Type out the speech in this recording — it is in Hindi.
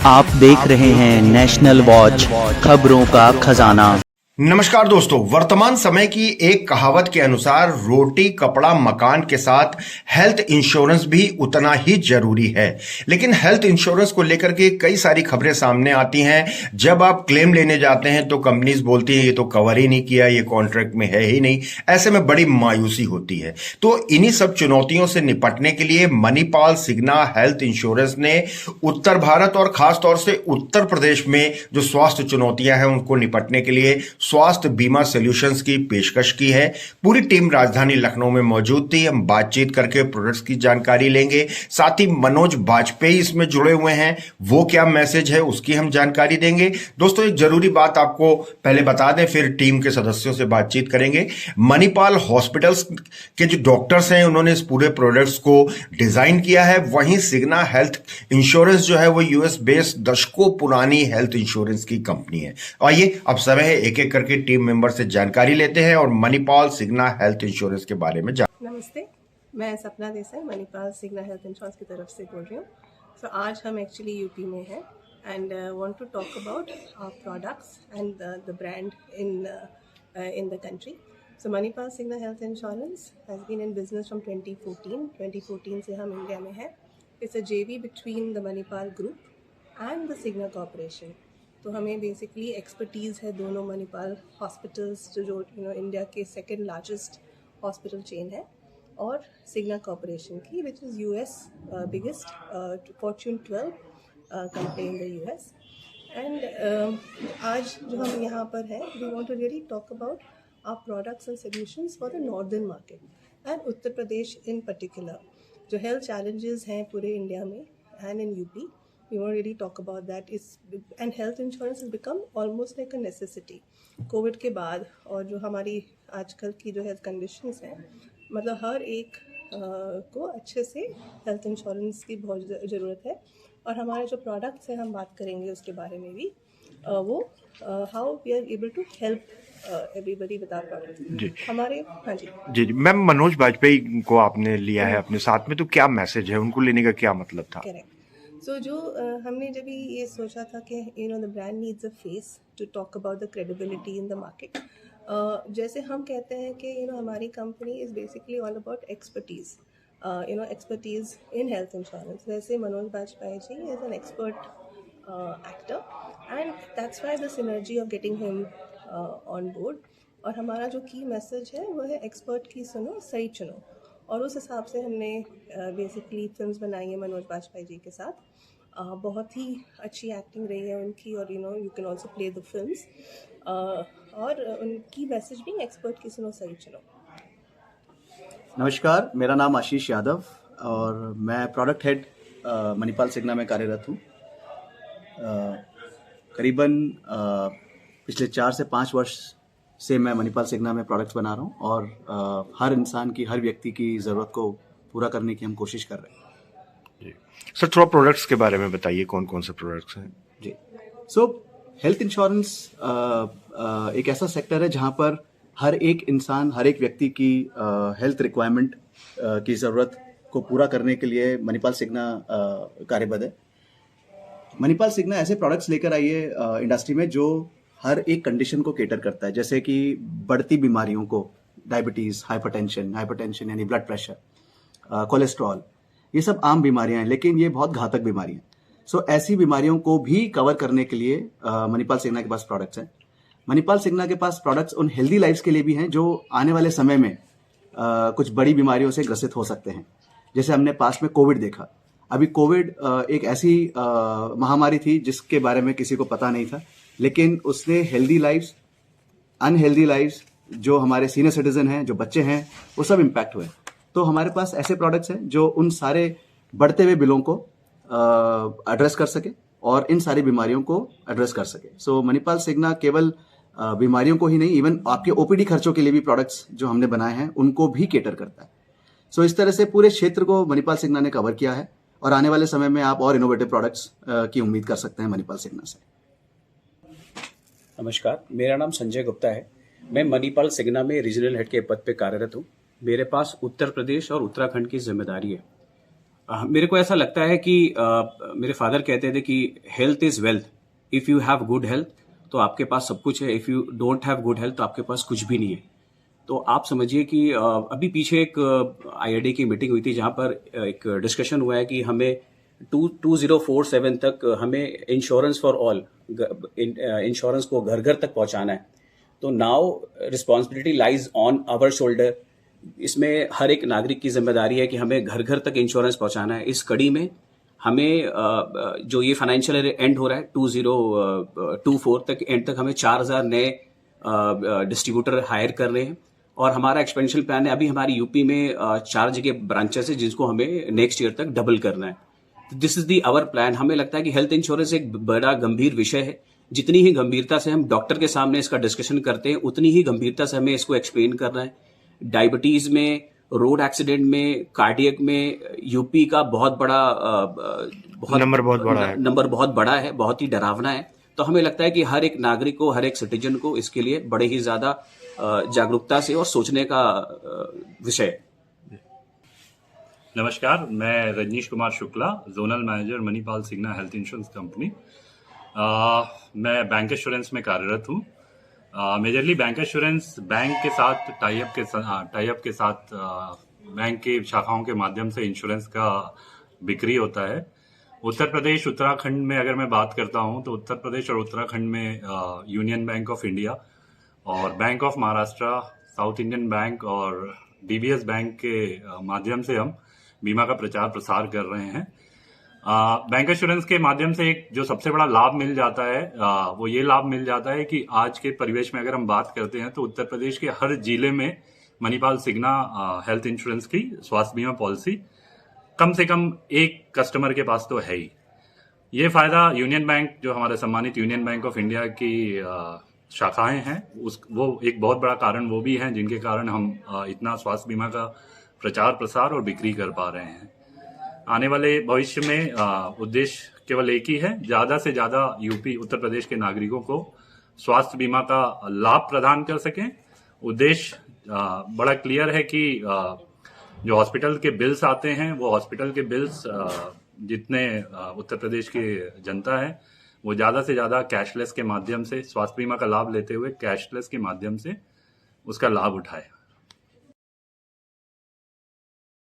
आप देख रहे हैं नेशनल वॉच, खबरों का खजाना। नमस्कार दोस्तों, वर्तमान समय की एक कहावत के अनुसार रोटी कपड़ा मकान के साथ हेल्थ इंश्योरेंस भी उतना ही जरूरी है। लेकिन हेल्थ इंश्योरेंस को लेकर के कई सारी खबरें सामने आती हैं। जब आप क्लेम लेने जाते हैं तो कंपनीज बोलती हैं ये तो कवर ही नहीं किया, ये कॉन्ट्रैक्ट में है ही नहीं। ऐसे में बड़ी मायूसी होती है। तो इन्हीं सब चुनौतियों से निपटने के लिए मणिपाल सिग्ना हेल्थ इंश्योरेंस ने उत्तर भारत और खासतौर से उत्तर प्रदेश में जो स्वास्थ्य चुनौतियां हैं उनको निपटने के लिए स्वास्थ्य बीमा सॉल्यूशंस की पेशकश की है। पूरी टीम राजधानी लखनऊ में मौजूद थी। हम बातचीत करके प्रोडक्ट्स की जानकारी लेंगे। साथ ही मनोज बाजपेयी इसमें जुड़े हुए हैं, वो क्या मैसेज है उसकी हम जानकारी देंगे। दोस्तों, एक जरूरी बात आपको पहले बता दें, फिर टीम के सदस्यों से बातचीत करेंगे। मणिपाल हॉस्पिटल्स के जो डॉक्टर्स हैं उन्होंने इस पूरे प्रोडक्ट्स को डिजाइन किया है। वहीं सिग्ना हेल्थ इंश्योरेंस जो है वो यूएस बेस्ड दशकों पुरानी हेल्थ इंश्योरेंस की कंपनी है। आइए अब समय है एक एक करके टीम मेंबर से जानकारी लेते हैं और मणिपाल सिग्ना हेल्थ इंश्योरेंस के बारे में नमस्ते, मैं सपना Desai Manipal Cigna health insurance की तरफ से बोल रही हूँ। सो आज हम एक्चुअली यूपी में हैं and want to talk about our products and the brand in the country. So Manipal Cigna health insurance has been in business from 2014 से हम इंडिया में हैं। It's a JV between the Manipal group and the Cigna corporation. तो हमें बेसिकली एक्सपर्टीज़ है दोनों मणिपाल हॉस्पिटल्स जो इंडिया के सेकंड लार्जेस्ट हॉस्पिटल चेन है, और सिग्ना कॉर्पोरेशन की which is US biggest Fortune 12 company in the US. And आज जो हम यहाँ पर हैं, we want to really talk about our products and solutions for the northern market and Uttar Pradesh in particular. जो हेल्थ चैलेंजेस हैं पूरे इंडिया में and in UP, we won't really talk about that. And health insurance has become almost like a necessity Covid के बाद। और जो हमारी आजकल की जो हेल्थ कंडीशंस हैं, मतलब हर एक को अच्छे से हेल्थ इंश्योरेंस की बहुत ज़रूरत है। और हमारे जो प्रोडक्ट्स हैं हम बात करेंगे उसके बारे में भी, वो how we are able to help everybody with our product जी। हमारे। हाँ जी जी मैम, मनोज बाजपेयी को आपने लिया है अपने साथ में, तो क्या मैसेज है, उनको लेने का क्या मतलब था? करेक्ट। सो जो हमने जब ये सोचा था कि the brand needs a face to talk about the credibility in the market. जैसे हम कहते हैं कि हमारी company is basically all about expertise, expertise in health insurance. वैसे Manoj Bajpayee ji is an expert actor and that's why the synergy of getting him on board. और हमारा जो की मैसेज है वो है एक्सपर्ट की सुनो, सही चुनो। और उस हिसाब से हमने बेसिकली फिल्म्स बनाई है मनोज बाजपेयी जी के साथ। बहुत ही अच्छी एक्टिंग रही है उनकी, और you can also play the films. और उनकी मैसेज भी एक्सपर्ट की सुनो, सही चुनो। नमस्कार, मेरा नाम आशीष यादव और मैं प्रोडक्ट हेड मणिपाल सिग्ना में कार्यरत हूँ। करीबन पिछले 4 से 5 वर्ष से मैं मणिपाल सिग्ना में प्रोडक्ट्स बना रहा हूँ, और हर इंसान की, हर व्यक्ति की ज़रूरत को पूरा करने की हम कोशिश कर रहे हैं। जी सर, थोड़ा प्रोडक्ट्स के बारे में बताइए, कौन कौन से प्रोडक्ट्स हैं? जी, सो हेल्थ इंश्योरेंस एक ऐसा सेक्टर है जहाँ पर हर एक इंसान, हर एक व्यक्ति की हेल्थ रिक्वायरमेंट की ज़रूरत को पूरा करने के लिए मणिपाल सिग्ना कार्यबद्ध है। मणिपाल सिग्ना ऐसे प्रोडक्ट्स लेकर आई है इंडस्ट्री में जो हर एक कंडीशन को केटर करता है, जैसे कि बढ़ती बीमारियों को, डायबिटीज़, हाइपरटेंशन यानी ब्लड प्रेशर, कोलेस्ट्रॉल, ये सब आम बीमारियां हैं, लेकिन ये बहुत घातक बीमारियां हैं। सो ऐसी बीमारियों को भी कवर करने के लिए मणिपाल सिग्ना के पास प्रोडक्ट्स हैं। मणिपाल सिग्ना के पास प्रोडक्ट्स उन हेल्दी लाइफ्स के लिए भी हैं जो आने वाले समय में कुछ बड़ी बीमारियों से ग्रसित हो सकते हैं। जैसे हमने पास में कोविड देखा। अभी कोविड एक ऐसी महामारी थी जिसके बारे में किसी को पता नहीं था, लेकिन उसने हेल्दी लाइफ्स, अनहेल्दी लाइफ्स, जो हमारे सीनियर सिटीजन हैं, जो बच्चे हैं, वो सब इम्पैक्ट हुए। तो हमारे पास ऐसे प्रोडक्ट्स हैं जो उन सारे बढ़ते हुए बिलों को एड्रेस कर सके और इन सारी बीमारियों को एड्रेस कर सके। सो मणिपाल सिग्ना केवल बीमारियों को ही नहीं, इवन आपके ओपीडी खर्चों के लिए भी प्रोडक्ट्स जो हमने बनाए हैं उनको भी केटर करता है। सो इस तरह से पूरे क्षेत्र को मणिपाल सिग्ना ने कवर किया है, और आने वाले समय में आप और इनोवेटिव प्रोडक्ट्स की उम्मीद कर सकते हैं मणिपाल सिग्ना से। नमस्कार, मेरा नाम संजय गुप्ता है। मैं मणिपाल सिग्ना में रीजनल हेड के पद पे कार्यरत हूँ। मेरे पास उत्तर प्रदेश और उत्तराखंड की जिम्मेदारी है। मेरे को ऐसा लगता है कि मेरे फादर कहते थे कि health is wealth. If you have good health तो आपके पास सब कुछ है, if you don't have good health तो आपके पास कुछ भी नहीं है। तो आप समझिए कि अभी पीछे एक IRD की मीटिंग हुई थी जहां पर एक डिस्कशन हुआ है कि हमें 2047 तक हमें इंश्योरेंस फॉर ऑल, इंश्योरेंस को घर घर तक पहुंचाना है। तो now responsibility lies on our shoulder. इसमें हर एक नागरिक की जिम्मेदारी है कि हमें घर घर तक इंश्योरेंस पहुंचाना है। इस कड़ी में हमें जो ये फाइनेंशियल ईयर एंड हो रहा है 2024 तक एंड तक हमें 4000 नए डिस्ट्रीब्यूटर हायर कर रहे हैं और हमारा एक्सपेंशन प्लान है। अभी हमारी यूपी में 4 जगह ब्रांचेस है जिसको हमें नेक्स्ट ईयर तक डबल करना है। This is the our plan. हमें लगता है कि हेल्थ इंश्योरेंस एक बड़ा गंभीर विषय है। जितनी ही गंभीरता से हम डॉक्टर के सामने इसका डिस्कशन करते हैं उतनी ही गंभीरता से हमें इसको एक्सप्लेन करना है। डायबिटीज में, रोड एक्सीडेंट में, कार्डियक में यूपी का बहुत बड़ा नंबर बहुत बड़ा है, बहुत ही डरावना है। तो हमें लगता है कि हर एक नागरिक को, हर एक सिटीजन को इसके लिए बड़े ही ज्यादा जागरूकता से और सोचने का विषय है। नमस्कार, मैं Rajneesh Kumar Shukla, zonal manager Manipal Cigna health insurance company. मैं बैंक एश्योरेंस में कार्यरत हूँ। मेजरली बैंक एश्योरेंस बैंक के साथ टाई अप के साथ बैंक के शाखाओं के माध्यम से इंश्योरेंस का बिक्री होता है। उत्तर प्रदेश, उत्तराखंड में अगर मैं बात करता हूँ तो उत्तर प्रदेश और उत्तराखंड में यूनियन बैंक ऑफ इंडिया और bank of Maharashtra, south Indian bank और DBS बैंक के माध्यम से हम बीमा का प्रचार प्रसार कर रहे हैं। बैंक एश्योरेंस के माध्यम से एक जो सबसे बड़ा लाभ मिल जाता है वो ये लाभ मिल जाता है कि आज के परिवेश में अगर हम बात करते हैं तो उत्तर प्रदेश के हर जिले में मणिपाल सिग्ना हेल्थ इंश्योरेंस की स्वास्थ्य बीमा पॉलिसी कम से कम एक कस्टमर के पास तो है ही। ये फायदा यूनियन बैंक, जो हमारे सम्मानित यूनियन बैंक ऑफ इंडिया की शाखाएं हैं, वो एक बहुत बड़ा कारण वो भी हैं जिनके कारण हम इतना स्वास्थ्य बीमा का प्रचार प्रसार और बिक्री कर पा रहे हैं। आने वाले भविष्य में उद्देश्य केवल एक ही है, ज्यादा से ज्यादा यूपी, उत्तर प्रदेश के नागरिकों को स्वास्थ्य बीमा का लाभ प्रदान कर सकें। उद्देश्य बड़ा क्लियर है कि जो हॉस्पिटल के बिल्स आते हैं वो हॉस्पिटल के बिल्स जितने उत्तर प्रदेश की जनता है वो ज्यादा से ज्यादा कैशलेस के माध्यम से, स्वास्थ्य बीमा का लाभ लेते हुए कैशलेस के माध्यम से उसका लाभ उठाए।